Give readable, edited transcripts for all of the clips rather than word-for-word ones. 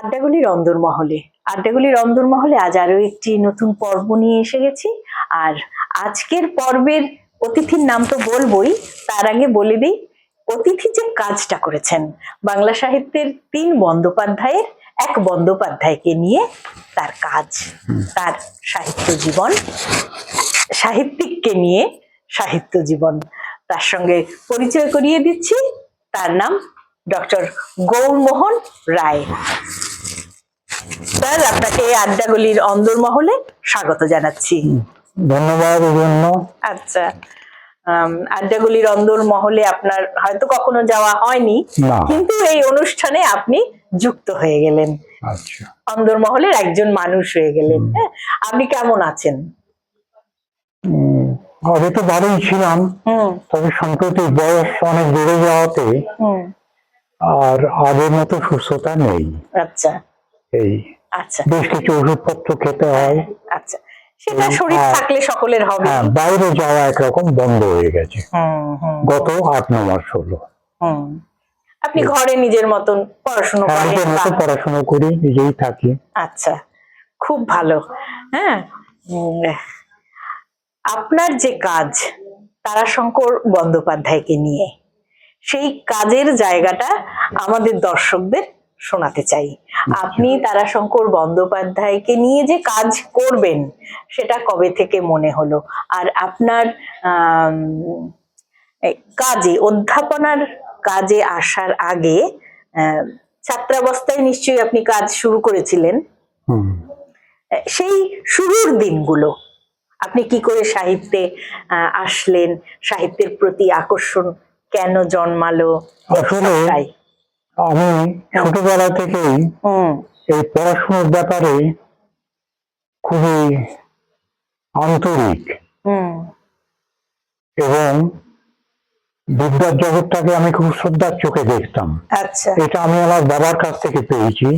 আড্ডাগুলির অন্দরমহলে আড্ডাগুলির অন্দরমহলে আজ আরো একটি নতুন পর্ব নিয়ে এসে গেছি। আর আজকের পর্বের অতিথির নাম তো বলবোই, তার আগে বলে দিই অতিথি যে কাজটা করেছেন। বাংলা সাহিত্যের ৩ বন্দ্যোপাধ্যায়ের এক বন্দ্যোপাধ্যায়কে নিয়ে তার কাজ, তার সাহিত্য জীবন, সাহিত্যিককে নিয়ে সাহিত্য জীবন। তার সঙ্গে পরিচয় করিয়ে দিচ্ছি, তার নাম ডক্টর গৌরমোহন রায়। স্যার, আপনাকে এই আড্ডাগুলির অন্দরমহলে স্বাগত জানাচ্ছি। ধন্যবাদ। আচ্ছা, আড্ডাগুলির অন্দরমহলে আপনার হয়তো কখনো যাওয়া হয়নি, কিন্তু এই অনুষ্ঠানে আপনি যুক্ত হয়ে গেলেন, অন্দরমহলের একজন মানুষ হয়ে গেলেন। হ্যাঁ, আপনি কেমন আছেন? আগে তো ভালোই ছিলাম, তবে সম্প্রতি বয়স অনেক বেড়ে যাওয়াতে আর আগের মতো সুস্থতা নেই। আচ্ছা, এই আচ্ছা, বেশ কিছু ওষুধপত্র খেতে হয়। আচ্ছা, সেটা শরীর থাকলে সকলের হবে। বাইরে যাওয়া একরকম বন্ধ হয়ে গেছে গত 8-9 মাস হলো। আপনি ঘরে নিজের মতন পড়াশোনা করেন? নিজের মতো পড়াশোনা করি, নিজেই থাকি। আচ্ছা, খুব ভালো। হ্যাঁ, আপনার যে কাজ তারাশঙ্কর বন্দ্যোপাধ্যায়কে নিয়ে, সেই কাজের জায়গাটা আমাদের দর্শকদের শোনাতে চাই। আপনি তারাশঙ্কর বন্দ্যোপাধ্যায়কে নিয়ে যে কাজ করবেন সেটা কবে থেকে মনে হলো? আর আপনার কাজে, অধ্যাপনার কাজে আসার আগে ছাত্রাবস্থায় নিশ্চয়ই আপনি কাজ শুরু করেছিলেন। সেই শুরুর দিনগুলো আপনি কি করে সাহিত্যে আসলেন, সাহিত্যের প্রতি আকর্ষণ কেন জন্মালো? আসলে আমি ছোটবেলা থেকেই এই পড়াশোনার ব্যাপারে খুবই আন্তরিক এবং বিদ্যার জগৎটাকে আমি খুব শ্রদ্ধার চোখে দেখতাম। আচ্ছা, এটা আমি আমার বাবার কাছ থেকে পেয়েছি।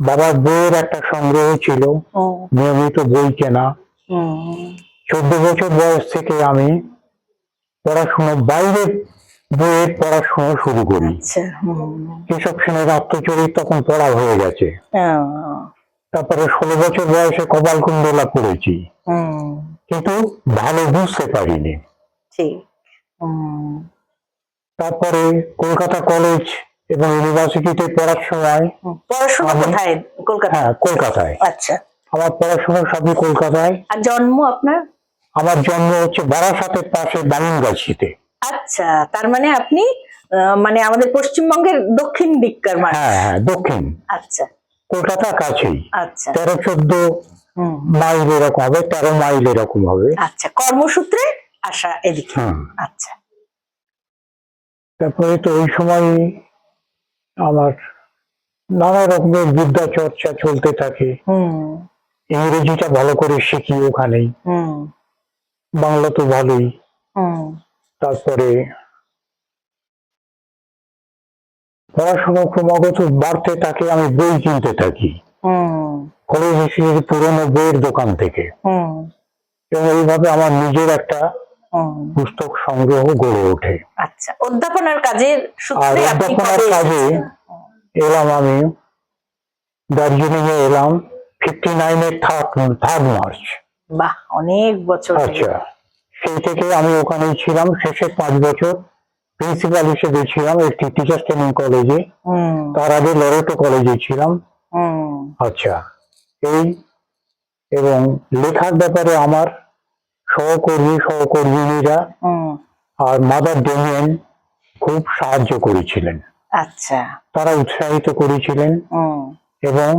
বাবার বইয়ের একটা সংগ্রহ ছিল, নিয়মিত বই কেনা। 14 বছর বয়স থেকে আমি পড়াশোনা, বাইরের বইয়ের পড়াশোনা শুরু করি। কেশব সেনের আত্মচরিত তখন পড়া হয়ে গেছে। তারপরে 16 বছর বয়সে কপালকুণ্ডলা পড়েছি, কিন্তু ভালো বুঝতে পারিনি। তারপরে কলকাতা কলেজ এবং ইউনিভার্সিটিতে পড়ার সময়, পড়াশোনা কোথায়? কলকাতা? হ্যাঁ, কলকাতায়। আচ্ছা, আমার পড়াশোনা সবই কলকাতায়। আর জন্ম আপনার? আমার জন্ম হচ্ছে বারাসাতের পাশে দামনগাছিতে। আচ্ছা, তার মানে আপনি মানে আমাদের পশ্চিমবঙ্গের দক্ষিণ দিককার মানুষ। হ্যাঁ, দক্ষিণ। আচ্ছা, কলকাতা কাছেই। আচ্ছা, 13-14 মাইল এরকম হবে, 13 মাইল এরকম হবে। আচ্ছা, কর্মসূত্রে আসা এদিকে। আচ্ছা, তারপরে তো ওই সময় আমার নানা রকমের বিদ্যা চর্চা চলতে থাকে। ইংরেজিটা ভালো করে শিখি ওখানেই, বাংলা তো ভালোই। তারপরে পড়াশোনা ক্রমাগত বাড়তে থাকে, আমি বই কিনতে থাকি কলেজ হিসেবে পুরোনো বইয়ের দোকান থেকে, এবং এইভাবে আমার নিজের একটা পুস্তক সংগ্রহ গড়ে ওঠে। আচ্ছা, অধ্যাপনার কাজের সূত্রে আপনি অধ্যাপনার কাজে এলাম আমি দার্জিলিং এ এলাম 59-এর 3rd মার্চ। বাহ, অনেক বছর। আচ্ছা, সেই থেকে আমি ওখানেই ছিলাম। শেষের 5 বছর প্রিন্সিপাল হিসেবে ছিলাম একটি টিচার্স ট্রেনিং কলেজে। তার আগে লরেটো কলেজে ছিলাম। আচ্ছা, এই এবং লেখার ব্যাপারে আমার সহকর্মীরা আর মাদার ডেমিয়েন খুব সাহায্য করেছিলেন। আচ্ছা, তারা উৎসাহিত করেছিলেন এবং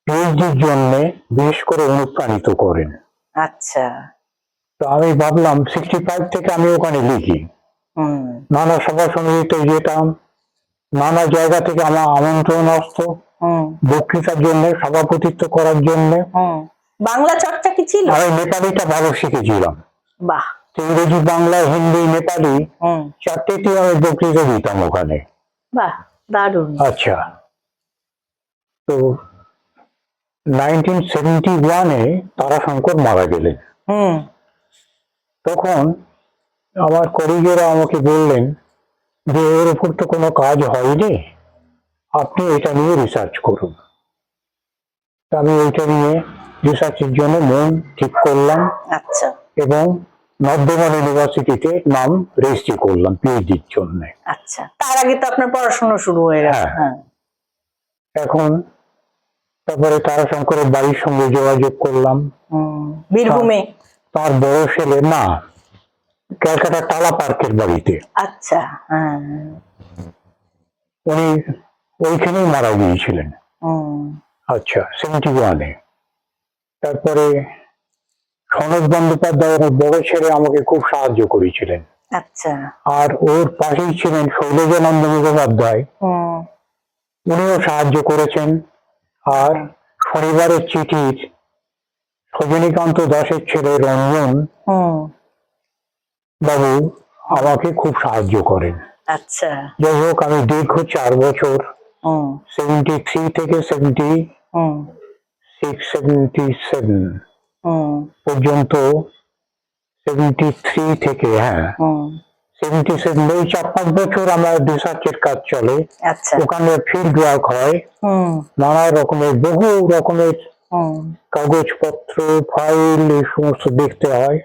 পিএইচডির জন্য বিশেষ করে অনুপ্রাণিত করেন। আচ্ছা, তো আমি ভাবলাম 65 থেকে আমি ওখানে লিখি। নানা সভা সমিতিতে যেতাম, নানা জায়গা থেকে আমার আমন্ত্রণ আসতো বক্তৃতার জন্য, সভাপতিত্ব করার জন্য। বাংলা চর্চা কি ছিল? আমি নেপালিটা ভালো শিখেছিলাম। বাহ, ইংরেজি, বাংলা, হিন্দি, নেপালি 4টেতে আমি বক্তৃতা দিতাম ওখানে। বাহ, দারুণ। আচ্ছা, তো 1971-এ তারাশঙ্কর মারা গেলেন। তখন আমার কলিগেরা আমাকে বললেন যে এর উপর তো কোনো কাজ হয়নি, আপনি এটা নিয়ে রিসার্চ করুন। তো আমি ওইটা নিয়ে রিসার্চের জন্য মন ঠিক করলাম আচ্ছা এবং নর্থবেঙ্গল ইউনিভার্সিটিতে নাম রেজিস্ট্রি করলাম পিএইচডির জন্য। আচ্ছা, তার আগে তো আপনার পড়াশোনা শুরু হয়ে গেছে। হ্যাঁ। হ্যাঁ। এখন তারপরে তারাশঙ্করের বাড়ির সঙ্গে যোগাযোগ করলাম। বীরভূমে? তার বড় ছেলে, না, ক্যালকাটা টালা পার্কের বাড়িতে। আচ্ছা। হ্যাঁ। উনি ওইখানেই মারা গিয়েছিলেন। আচ্ছা, 71-এ। তারপরে সনদ বন্দ্যোপাধ্যায় আমার বড় ছেলে আমাকে খুব সাহায্য করেছিলেন। আচ্ছা। আর ওর পাশেই ছিলেন শৈলজানন্দ মুখোপাধ্যায়, উনিও সাহায্য করেছেন। আর শনিবারের চিঠির রজনীকান্ত দাসের ছেলে রঞ্জন বাবু আমাকে খুব সাহায্য করেন। আচ্ছা। যাই হোক, আমি দীর্ঘ 4 বছর 73 থেকে 77 পর্যন্ত, 73 থেকে 77, ওই 4-5 বছর আমার রিসার্চের কাজ চলে। আচ্ছা। ওখানে ফিল্ড ওয়ার্ক হয়, নানা রকমের বহু রকমের কাগজপত্র, ফাইল, এই সমস্ত দেখতে হয়।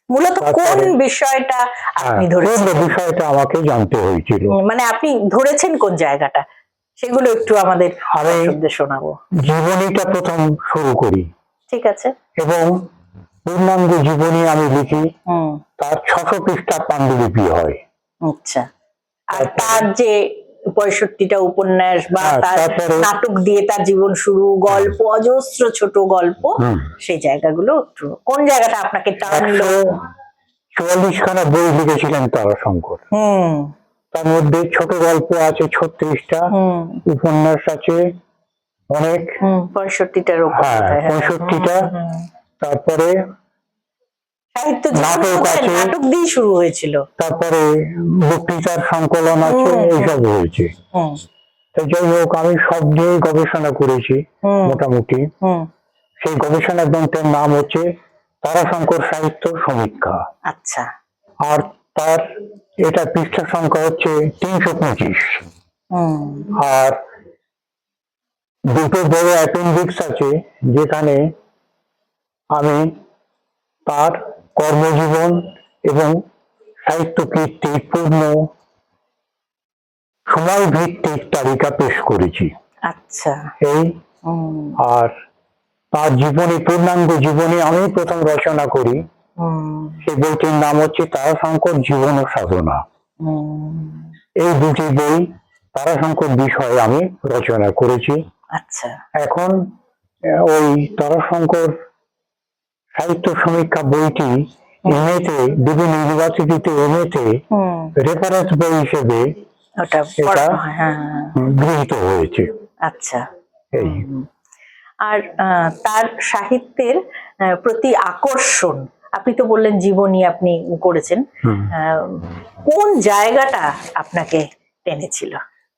মূলত কোন বিষয়টা আপনি ধরেছেন? বিষয়টা আমাকে জানতে হয়েছিল। মানে আপনি ধরেছেন কোন জায়গাটা, সেগুলো একটু আমাদের দর্শকদের শোনাবো। জীবনীটা প্রথম শুরু করি। ঠিক আছে। এবং পূর্ণাঙ্গ জীবনী আমি লিখি, তার 600 পৃষ্ঠা পাণ্ডুলিপি হয়। আচ্ছা। আর তার যে 65টা উপন্যাস বা তার নাটক দিয়ে তার জীবন শুরু, গল্প, অজস্র ছোট গল্প, সেই জায়গাগুলো একটু, কোন জায়গাটা আপনাকে টানলো? 44খানা বই লিখেছিলেন তারাশঙ্কর। তার মধ্যে ছোট গল্প আছে 36টা, উপন্যাস আছে অনেক, 65টার উপর। 65টা। তারপরে সাহিত্য নাটক আছে, নাটক দিয়ে শুরু হয়েছিল। তারপরে বক্তৃতার সংকলন আছে, এইসব হয়েছে। যাই হোক, আমি সব নিয়ে গবেষণা করেছি মোটামুটি। সেই গবেষণা গ্রন্থের নাম হচ্ছে তারাশঙ্কর সাহিত্য সমীক্ষা। আচ্ছা। আর তার এটা পৃষ্ঠা সংখ্যা হচ্ছে 325। আর দুটো বড় অ্যাপেন্ডিক্স আছে, যেখানে আমি তার কর্মজীবন এবং সাহিত্য কীর্তির পূর্ণ সময় ভিত্তিক তালিকা পেশ করেছি। আচ্ছা। এই আর তার জীবনী, পূর্ণাঙ্গ জীবনী আমি প্রথম রচনা করি। সেই বইটির নাম হচ্ছে তারাশঙ্কর জীবন ও সাধনা। এই দুটি বই তারাশঙ্কর বিষয়ে আমি রচনা করেছি। আচ্ছা। এখন ওই তারাশঙ্কর সাহিত্য সমীক্ষা বইটি এমএতে, বিভিন্ন ইউনিভার্সিটিতে এমএতে রেফারেন্স বই হিসেবে এটা গৃহীত হয়েছে। আচ্ছা। এই। আর তার সাহিত্যের প্রতি আকর্ষণ, আপনি তো বললেন জীবনী আপনি করেছেন, কোন জায়গাটা আপনাকে টেনেছিল?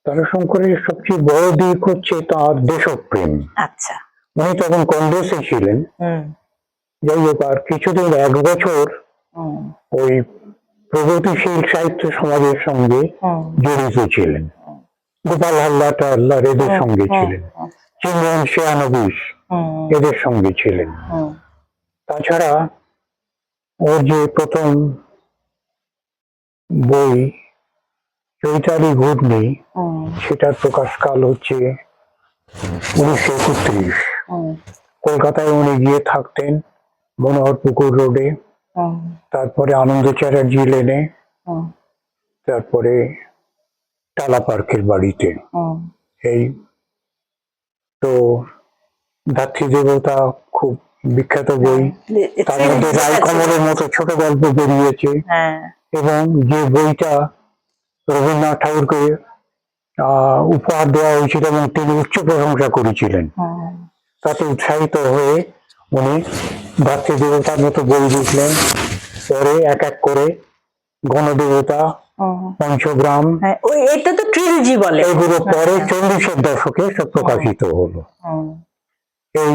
তারাশঙ্করের সবচেয়ে বড় দিক হচ্ছে তার দেশপ্রেম। আচ্ছা। উনি তখন কংগ্রেসে ছিলেন। যাই হোক, আর কিছুদিন 1 বছর ওই প্রগতিশীল সাহিত্য সমাজের সঙ্গে জড়িত ছিলেন। গোপাল হালদার এদের সঙ্গে ছিলেন, চিমন শেয়ানবিশ এদের সঙ্গে ছিলেন। তাছাড়া ওর যে প্রথম বই চৈতালি ঘূর্ণি, সেটার প্রকাশকাল হচ্ছে 1931। কলকাতায় উনি গিয়ে থাকতেন মনোহরপুকুর রোডে, তারপরে আনন্দ চ্যাটার্জি লেনে, তারপরে টালা পার্কের বাড়িতে। এই তো ধাত্রী দেবতা খুব বিখ্যাত বই, তার মধ্যে রায়কমলের মতো ছোট গল্প বেরিয়েছে। এবং যে বইটা রবীন্দ্রনাথ ঠাকুরকে উপহার দেওয়া হয়েছিল এবং তিনি উচ্চ প্রশংসা করেছিলেন, তাতে উৎসাহিত হয়ে উনি ধাত্রী দেবতার মতো বই লিখলেন। পরে এক এক করে গণদেবতা, পঞ্চগ্রাম, এটা তো ট্রিলজি বলে, এগুলো পরে 40-এর দশকে সব প্রকাশিত হলো। এই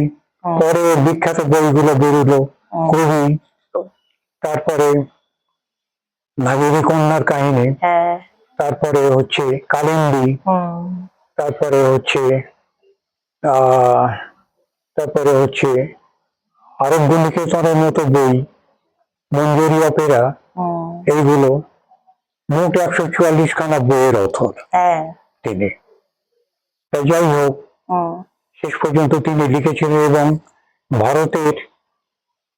পরে বিখ্যাত বইগুলো বেরোলো, কবি, তারপরে নাগিনী কন্যার কাহিনী, তারপরে হচ্ছে কালিন্দী, তারপরে হচ্ছে আহ তারপরে হচ্ছে আরোগ্য নিকেতনের মতো বই, মঞ্জুরি অপেরা, এইগুলো মোট 144 খানা বইয়ের অথর হ্যাঁ। তিনি। তা যাই হোক, শেষ পর্যন্ত তিনি লিখেছিলেন এবং ভারতের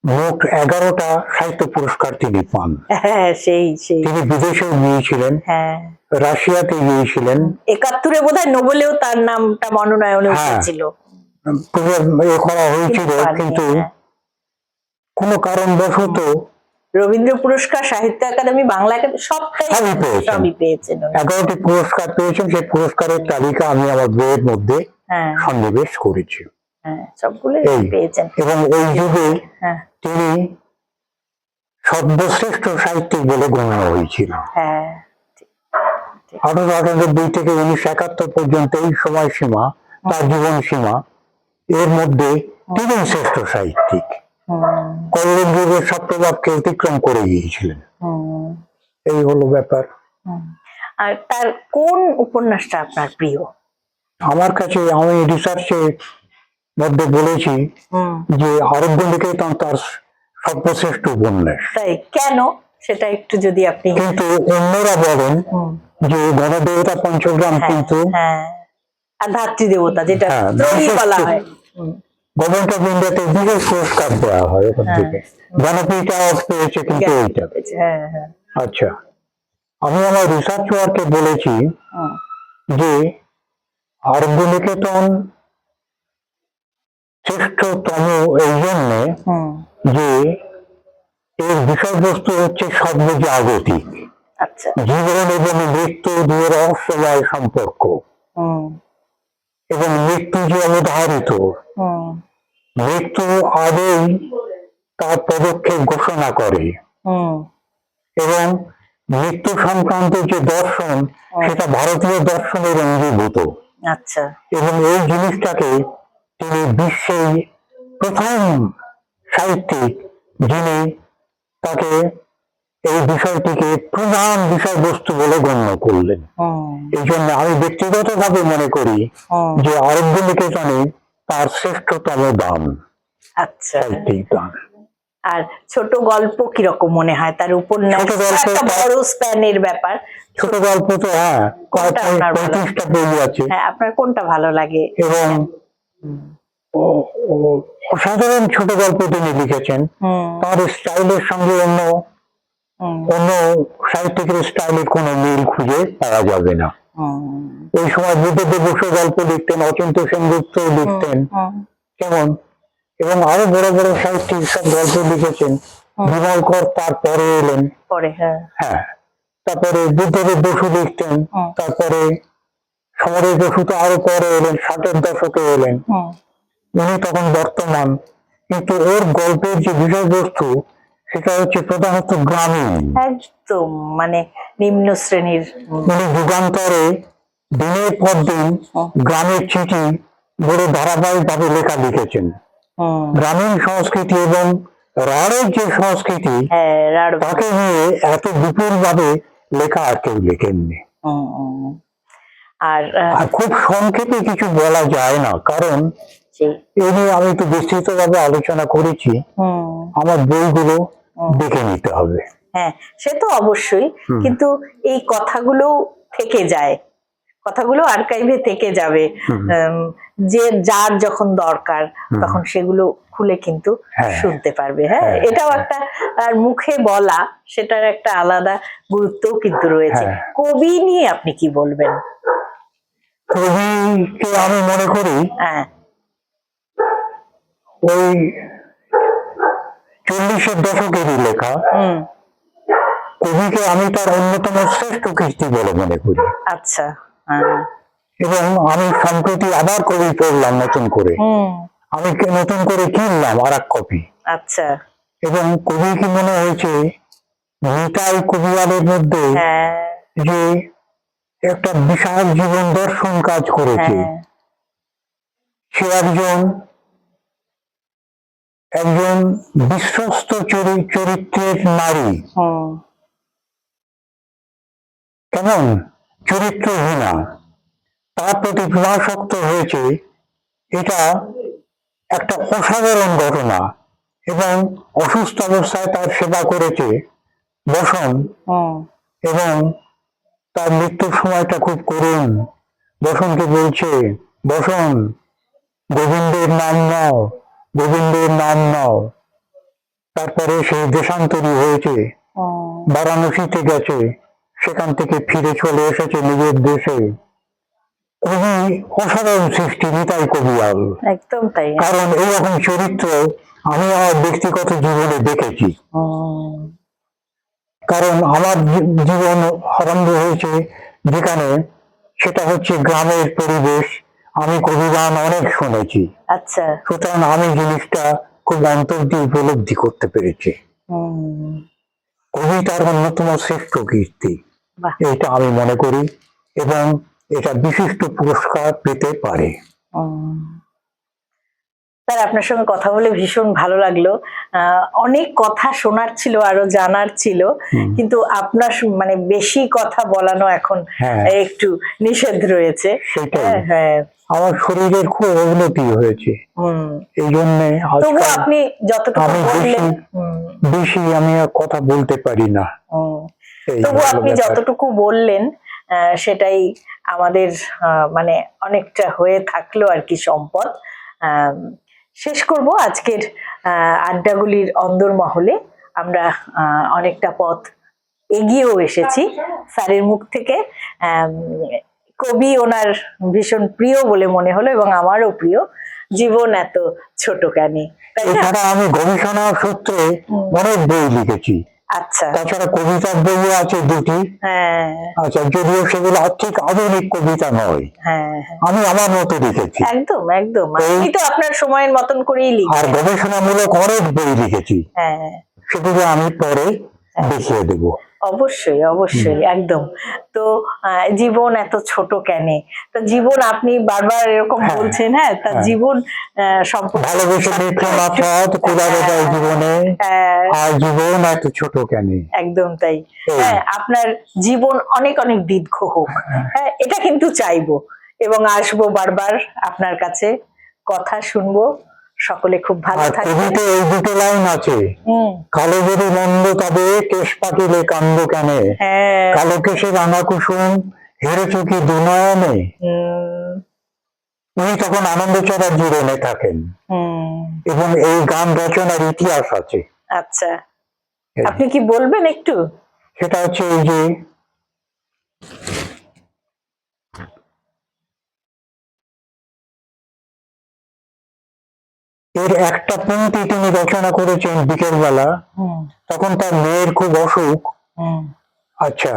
মোট 11টা সাহিত্য পুরস্কার তিনি পান। হ্যাঁ, সেই সেই তিনি বিদেশেও গিয়েছিলেন, হ্যাঁ, রাশিয়াতে গিয়েছিলেন। 71-এ বোধহয় নোবেলেও তার নামটা মনোনয়ন উঠেছিল, এ করা হয়েছিল, কিন্তু কোনো কারণবশত রবীন্দ্র পুরস্কার, সাহিত্য একাডেমি, বাংলা একাডেমি সবই পেয়েছেন। 11টি পুরস্কার পেয়েছেন। সেই পুরস্কারের তালিকা আমি আমার বইয়ের মধ্যে সন্নিবেশ করেছি। সবগুলো পেয়েছেন। এবং ওই যুগে তিনি সর্বশ্রেষ্ঠ সাহিত্যিক বলে গণ্য হয়েছিল। 1898 থেকে 1971 পর্যন্ত এই সময়সীমা, তার জীবন সীমা, এর মধ্যে তিনি শ্রেষ্ঠ সাহিত্যিক। কল্লোল যুগের সব প্রভাবকে অতিক্রম করে গিয়েছিলেন। এই হলো ব্যাপার। আর তার কোন উপন্যাসটা আপনার প্রিয়? আমার কাছে, আমি রিসার্চের মধ্যে বলেছি যে আরোগ্য নিকেতন তার সর্বশ্রেষ্ঠ উপন্যাস। তাই কেন, সেটা একটু যদি আপনি। কিন্তু অন্যরা বলেন যে গণদেবতা পঞ্চগ্রাম, কিন্তু আর ধাত্রী দেবতা, যেটা বলা হয়, গভর্নমেন্ট অফ ইন্ডিয়াতে বিশেষ পুরস্কার দেওয়া হয় ওখান থেকে, জ্ঞানপীঠ অ্যাওয়ার্ড পেয়েছে, কিন্তু এইটা। আচ্ছা, আমি আমার রিসার্চ ওয়ার্কে বলেছি যে আরোগ্য নিকেতন শ্রেষ্ঠতম এই জন্যে যে এর বিষয়বস্তু হচ্ছে সর্বজাগতিক, জীবন এবং মৃত্যু দুই রহস্যময় সম্পর্ক, এবং মৃত্যু যে অবধারিত, মৃত্যু আগেই তার পদক্ষেপ ঘোষণা করে, এবং মৃত্যু সংক্রান্ত যে দর্শন, সেটা ভারতীয় দর্শনের অঙ্গীভূত। এবং এই জিনিসটাকে তিনি বিশ্বের প্রথম সাহিত্যিক যিনি তাকে এই বিষয়টিকে প্রধান বিষয়বস্তু বলে গণ্য করলেন। এই জন্য আমি ব্যক্তিগতভাবে মনে করি যে আরোগ্য নিকেতনে তার শ্রেষ্ঠতম দান, সাহিত্যিক দান। আর ছোট গল্প কিরকম মনে হয় তার উপন্যাস? একটা বড় স্প্যানের ব্যাপার। ছোট গল্প তো 35টা বই আছে। আপনার কোনটা ভালো লাগে? এবং অসাধারণ ছোট গল্প তিনি লিখেছেন। তার স্টাইলের সঙ্গে অন্য সাহিত্যিকের স্টাইলের কোনো মিল খুঁজে পাওয়া যাবে না। ওই সময় বুদ্ধদেব বসু গল্প লিখতেন, অচিন্ত সেনগুপ্ত লিখতেন, কেমন, এবং আরো বড় বড় সাহিত্যিক সব গল্প লিখেছেন। বিমলকর তারপরে এলেন, তারপরে বুদ্ধদেব বসু লিখতেন, তারপরে সমরেশ বসু তো আরো পরে এলেন, 60-এর দশকে এলেন, উনি তখন বর্তমান। কিন্তু ওর গল্পের যে বিষয়বস্তু, সেটা হচ্ছে প্রধানত গ্রামীণ, একদম মানে নিম্ন শ্রেণীর। উনি যুগান্তরে দিনের পর দিন গ্রামের চিঠি বড় ধারাবাহিক ভাবে লেখা লিখেছেন। গ্রামীণ সংস্কৃতি এবং রাঢ়ের যে সংস্কৃতি, তাকে নিয়ে এত বিপুল ভাবে লেখা আর কেউ লেখেননি। আর খুব সংক্ষেপে কিছু বলা যায় না, কারণ এ নিয়ে আমি একটু বিস্তৃত ভাবে আলোচনা করেছি। আমার বইগুলো দেখে নিতে হবে। হ্যাঁ, সে তো অবশ্যই, কিন্তু এই কথাগুলো থেকে যায়, কথাগুলো আর্কাইভে থেকে যাবে, যে যার যখন দরকার তখন সেগুলো খুলে কিন্তু শুনতে পারবে। এটাও একটা, আর মুখে বলা সেটার একটা আলাদা গুরুত্বও কিন্তু রয়েছে। কবি নিয়ে আপনি কি বলবেন? কবিকে আমি মনে করি ওই 40-এর দশকেরই লেখা। কবিকে আমি তার অন্যতম শ্রেষ্ঠ কীর্তি বলে মনে করি। আচ্ছা। এবং আমি সম্প্রতি আবার কবি পড়লাম নতুন করে, আমি নতুন করে কিনলাম আর এক কপি। আচ্ছা। এবং কবি কি মনে হয়েছে, নিতাই কবিয়ালের মধ্যে যে একটা বিশাল জীবন দর্শন কাজ করেছে। সে একজন বিশ্বস্ত চরিত্রের নারী, কেমন চরিত্রহীনা, তার প্রতি প্রীণাসক্ত হয়েছে, এটা একটা অসাধারণ ঘটনা। এবং অসুস্থ অবস্থায় তার সেবা করেছে বসন, এবং তার মৃত্যুর সময়টা খুব করুণ। বসনকে বলছে, বসন, গোবিন্দের নাম নাও, গোবিন্দের নাম নাও। তারপরে সে দেশান্তরী হয়েছে, বারাণসীতে গেছে, সেখান থেকে ফিরে চলে এসেছে নিজের দেশে। কবি অসাধারণ সৃষ্টি, নিতাই কবিয়াল। একদম তাই। কারণ এইরকম চরিত্র আমি আমার ব্যক্তিগত জীবনে দেখেছি। কারণ আমার জীবন আরম্ভ হয়েছে যেখানে, সেটা হচ্ছে গ্রামের পরিবেশ। আমি কবিগান অনেক শুনেছি। আচ্ছা। সুতরাং আমি জিনিসটা খুব অন্তর দিয়ে উপলব্ধি করতে পেরেছি। কবিতার অন্যতম শ্রেষ্ঠ কীর্তি, এটা আমি মনে করি, এবং এটা বিশিষ্ট পুরস্কার পেতে পারে। স্যার, আপনার সঙ্গে কথা বলে ভীষণ ভালো লাগলো। অনেক কথা শোনার ছিল, আরো জানার ছিল, কিন্তু আপনার মানে বেশি কথা বলানো এখন একটু নিষেধ রয়েছে। হ্যাঁ, আমার শরীরের খুব অবনতি হয়েছে, এই জন্য আপনি যতটুকু বললেন, বেশি আমি কথা বলতে পারি না। তবু আপনি যতটুকু বললেন সেটাই আমাদের মানে অনেকটা হয়ে থাকলো আর কি সম্পদ। শেষ করব আজকের আড্ডাগুলির অন্দরমহলে। আমরা অনেকটা পথ এগিয়েও এসেছি স্যারের মুখ থেকে। কবি ওনার ভীষণ প্রিয় বলে মনে হলো, এবং আমারও প্রিয়। জীবন এত ছোট কেন। এছাড়া আমি গবেষণা সূত্রে অনেক বই লিখেছি। আচ্ছা। তাছাড়া কবিতার বই আছে দুটি। আচ্ছা, যদিও সেগুলো ঠিক আধুনিক কবিতা নয়, আমি আমার মতো লিখেছি। একদম একদম, আপনি তো আপনার সময়ের মতন করেই লিখেন। আর গবেষণামূলক অনেক বই লিখেছি, সেগুলো আমি পরে দেখিয়ে দেব। অবশ্যই অবশ্যই, একদম। তো জীবন এত ছোট কেন, তা জীবন আপনি বারবার এরকম বলছেন। হ্যাঁ, তা জীবন সম্পর্কে ভালোবেসে জীবনে, আর জীবন এত ছোট কেন। একদম তাই। হ্যাঁ, আপনার জীবন অনেক অনেক দীর্ঘ হোক, হ্যাঁ, এটা কিন্তু চাইবো, এবং আসবো বারবার আপনার কাছে, কথা শুনবো। সকলে খুব ভালো থাকবেন। এই দুটো লাইন আছে, কালো যদি মন্দ তবে কেশ পাকিলে কান্দ কেন, কালো কেশে রাঙা কুসুম হেরে চুকি দুনয়নে। উনি তখন আনন্দ চ্যাটার্জি রেনে থাকেন, এবং এই গান রচনার ইতিহাস আছে। আচ্ছা, আপনি কি বলবেন একটু? সেটা হচ্ছে এই যে, এর একটা পংক্তি তিনি রচনা করেছেন বিকেল বেলা, তখন তার মেয়ের খুব অসুখ। আচ্ছা,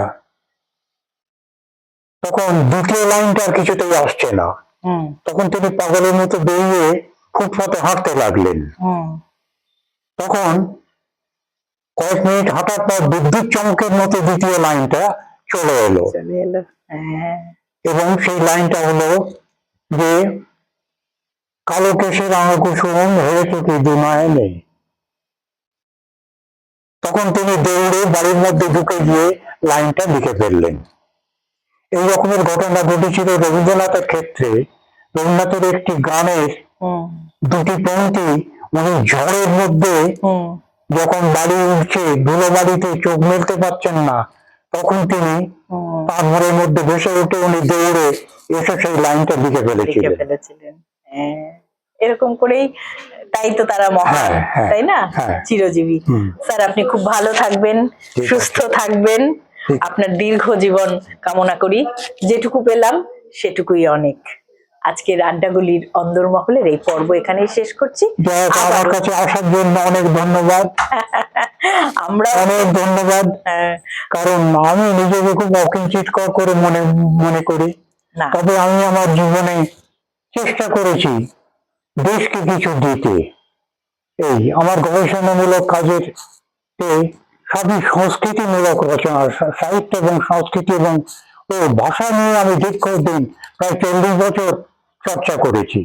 তখন দ্বিতীয় লাইনটা আর কিছুতেই আসছে না, তখন তিনি পাগলের মতো বেরিয়ে ফুটপাতে হাঁটতে লাগলেন। তখন কয়েক মিনিট হাঁটার পর বিদ্যুৎ চমকের মতো দ্বিতীয় লাইনটা চলে এলো, এবং সেই লাইনটা হলো যে, কালো কেশে রাঙা কুসুম হয়েছে কি দুনয়নে। তখন তিনি দৌড়ে বাড়ির মধ্যে ঢুকে গিয়ে লাইনটা লিখে ফেললেন। এই রকমের ঘটনা ঘটেছিল রবীন্দ্রনাথের ক্ষেত্রে। রবীন্দ্রনাথের একটি গানের দুটি পংক্তি, মানে ঝড়ের মধ্যে যখন বাড়ি উঠছে, ধুলো বাড়িতে চোখ মেলতে পারছেন না, তখন তিনি তার ঘরের মধ্যে বসে উঠে উনি দৌড়ে এসে সেই লাইনটা লিখে ফেলেছিলেন। এরকম করেই, তাই তো তারা মহান, তাই না, চিরজীবী। স্যার, আপনি খুব ভালো থাকবেন, সুস্থ থাকবেন, আপনার দীর্ঘ জীবন কামনা করি। যেটুকু পেলাম সেটুকুই অনেক। আজকের আড্ডাগুলির অন্দরমহলের এই পর্ব এখানেই শেষ করছি। আমার কাছে আসার জন্য অনেক ধন্যবাদ। আমরা অনেক ধন্যবাদ, কারণ আমি নিজেকে খুব অকিঞ্চিৎকর করে মনে করি। তবে আমি আমার জীবনে চেষ্টা করেছি দেশকে কিছু দিতে। এই আমার গবেষণামূলক কাজের সবই সংস্কৃতিমূলক রচনা, সাহিত্য এবং সংস্কৃতি এবং ভাষা নিয়ে আমি দীর্ঘদিন প্রায় 40 বছর চর্চা করেছি।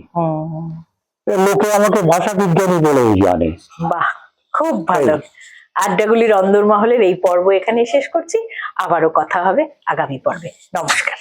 লোকে আমাকে ভাষা বিজ্ঞানী বলেও জানে। বাহ, খুব ভালো। আড্ডাগুলির অন্দরমহলের এই পর্ব এখানে শেষ করছি। আবারও কথা হবে আগামী পর্বে। নমস্কার।